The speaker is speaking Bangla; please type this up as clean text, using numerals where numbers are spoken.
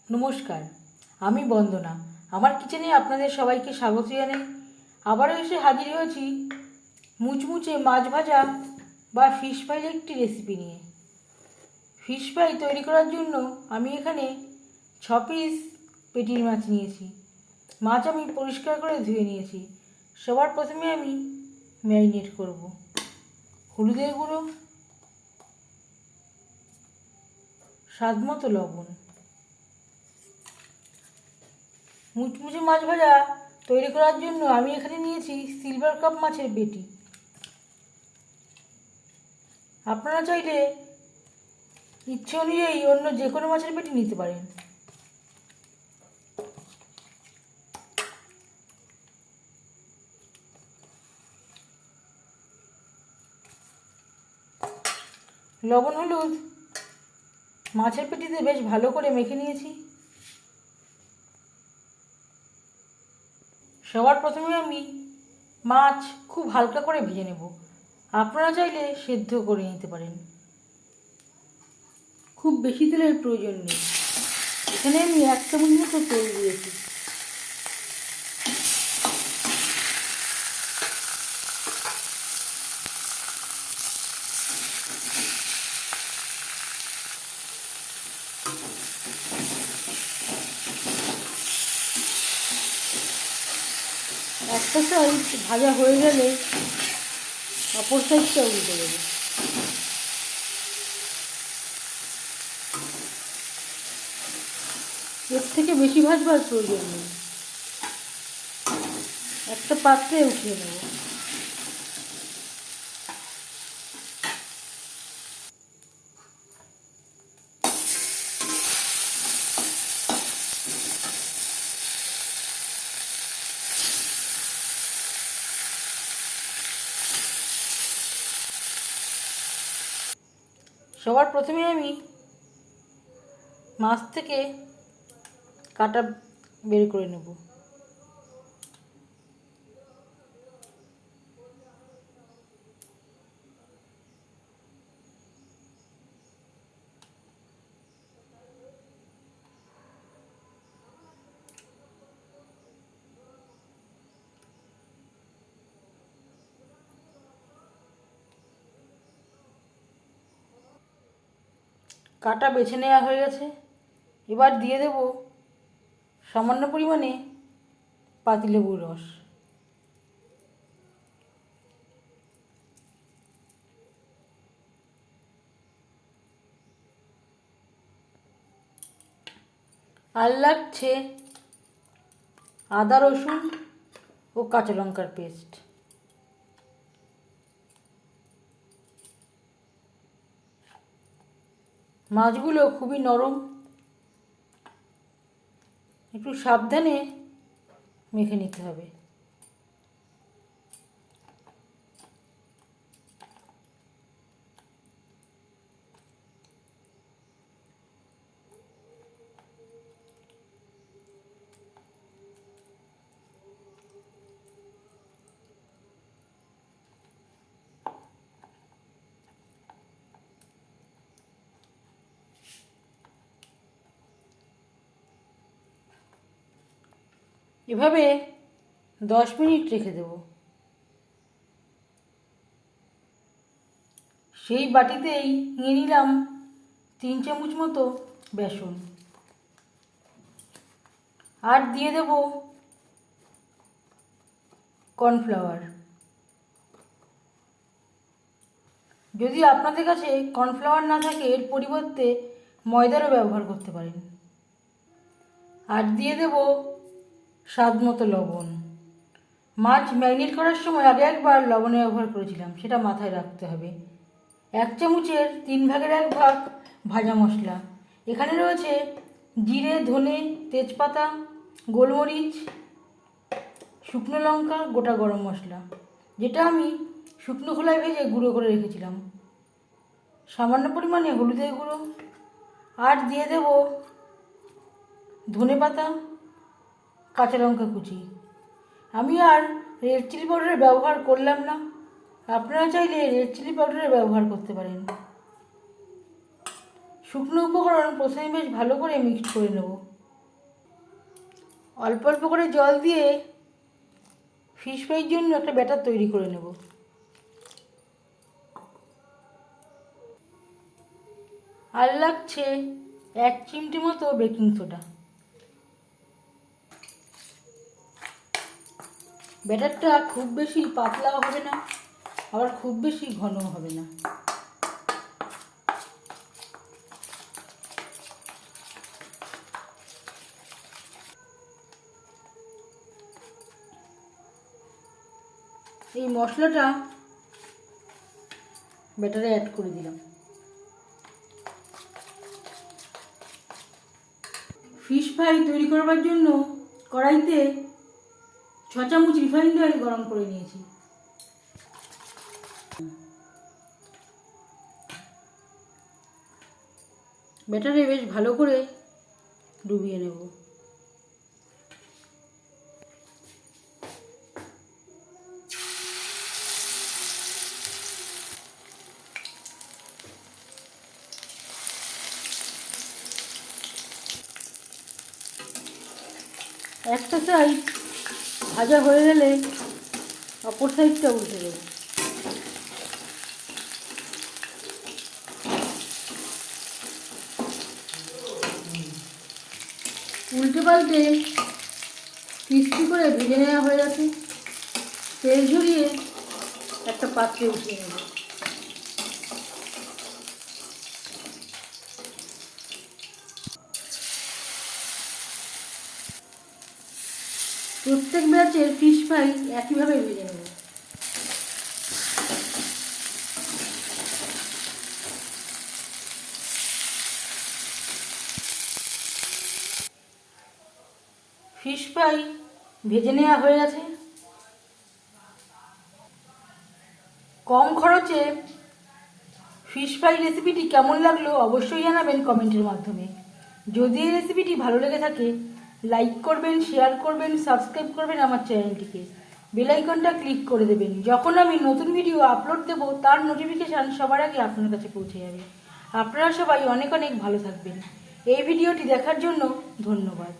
নমস্কার, আমি বন্দনা। আমার কিচেনে আপনাদের সবাইকে স্বাগত জানাই। আবারও এসে হাজির হয়েছি মুচমুচে মাছ ভাজা বা ফিশ ফ্রাইয়ের একটি রেসিপি নিয়ে। ফিশ ফ্রাই তৈরি করার জন্য আমি এখানে 6 পিস পেটির মাছ নিয়েছি। মাছ আমি পরিষ্কার করে ধুয়ে নিয়েছি। সবার প্রথমে আমি ম্যারিনেট করব। হলুদের গুঁড়ো, স্বাদমতো লবণ। মুচমুচে মাছ ভাজা তৈরি করার জন্য আমি এখানে নিয়েছি সিলভার কাপ মাছের পেটি। আপনারা চাইলে ইচ্ছে অনুযায়ী অন্য যে কোনো মাছের পেটি নিতে পারেন। লবণ হলুদ মাছের পেটিতে বেশ ভালো করে মেখে নিয়েছি। সবার প্রথমে আমি মাছ খুব হালকা করে ভেজে নেব। আপনারা চাইলে সেদ্ধ করে নিতে পারেন। খুব বেশি তেলের প্রয়োজন নেই। এখানে আমি 1 চামচ মতো তেল দিয়েছি। একটা সাইড ভাজা হয়ে গেলে অপর সাইডটা উল্টে দেবো। এর থেকে বেশি ভাজবার প্রয়োজন নেই। একটা পাত্রে উঠিয়ে নেব। সবার প্রথমে আমি মাছ থেকে কাটা বের করে নেব। কাটা বেছে নেওয়া হয়ে গেছে। এবার দিয়ে দেব সামান্য পরিমাণে পাতিলেবুর রস। আর লাগছে আদা রসুন ও কাঁচা লঙ্কার পেস্ট। মাছগুলো খুবই নরম, একটু সাবধানে মেখে নিতে হবে। এভাবে 10 মিনিট রেখে দেব। সেই বাটিতেই নিয়ে নিলাম 3 চামচ মতো বেসন। আর দিয়ে দেব কর্নফ্লাওয়ার। যদি আপনাদের কাছে কর্নফ্লাওয়ার না থাকে, এর পরিবর্তে ময়দারও ব্যবহার করতে পারেন। আর দিয়ে দেব স্বাদ মতো লবণ। মাছ ম্যারিনেট করার সময় আগে একবার লবণ ব্যবহার করেছিলাম, সেটা মাথায় রাখতে হবে। 1 চামচের 3 ভাগের 1 ভাগ ভাজা মশলা। এখানে রয়েছে জিরে, ধনে, তেজপাতা, গোলমরিচ, শুকনো লঙ্কা, গোটা গরম মশলা, যেটা আমি শুকনো খোলায় ভেজে গুঁড়ো করে রেখেছিলাম। সামান্য পরিমাণে হলুদের গুঁড়ো। আর দিয়ে দেব ধনে পাতা, কাঁচা লঙ্কা কুচি। আমি আর রেড চিলি পাউডারের ব্যবহার করলাম না। আপনারা চাইলে রেড চিলি পাউডারের ব্যবহার করতে পারেন। শুকনো উপকরণ প্রথমে বেশ ভালো করে মিক্সড করে নেব। অল্প অল্প করে জল দিয়ে ফিশ ফ্রাইয়ের জন্য একটা ব্যাটার তৈরি করে নেব। আর লাগছে 1 চিমটি মতো বেকিং সোডা। ব্যাটারটা খুব বেশি পাতলাও হবে না, আবার খুব বেশি ঘনও হবে না। এই মশলাটা ব্যাটারে অ্যাড করে দিলাম। ফিশ ফ্রাই তৈরি করবার জন্য কড়াইতে 6 চামচ রিফাইন্ড অয়েল গরম করে নিয়েছি। ব্যাটারে বেশ ভালো করে ডুবিয়ে নেব। একটা সাইড ভাজা হয়ে গেলে অপর সাইডটা উল্টে দেবো। উল্টে পাল্টে ক্রিস্পি করে ভেজে নেওয়া হয়ে গেছে। তেল ঝরিয়ে একটা পাত্রে উঠিয়ে নেব। প্রত্যেক ব্যাচের ফিশ ফ্রাই একইভাবে ভেজে নেব। ফিশ ফ্রাই ভেজে নেওয়া হয়ে গেছে। কম খরচে ফিশ ফ্রাই রেসিপিটি কেমন লাগলো অবশ্যই জানাবেন কমেন্টের মাধ্যমে। যদি এই রেসিপিটি ভালো লেগে থাকে লাইক করবেন, শেয়ার করবেন, সাবস্ক্রাইব করবেন আমার চ্যানেলটিকে। বেল আইকনটা ক্লিক করে দেবেন। যখন আমি নতুন ভিডিও আপলোড দেব তার নোটিফিকেশান সবার আগে আপনার কাছে পৌঁছে যাবে। আপনারা সবাই অনেক অনেক ভালো থাকবেন। এই ভিডিওটি দেখার জন্য ধন্যবাদ।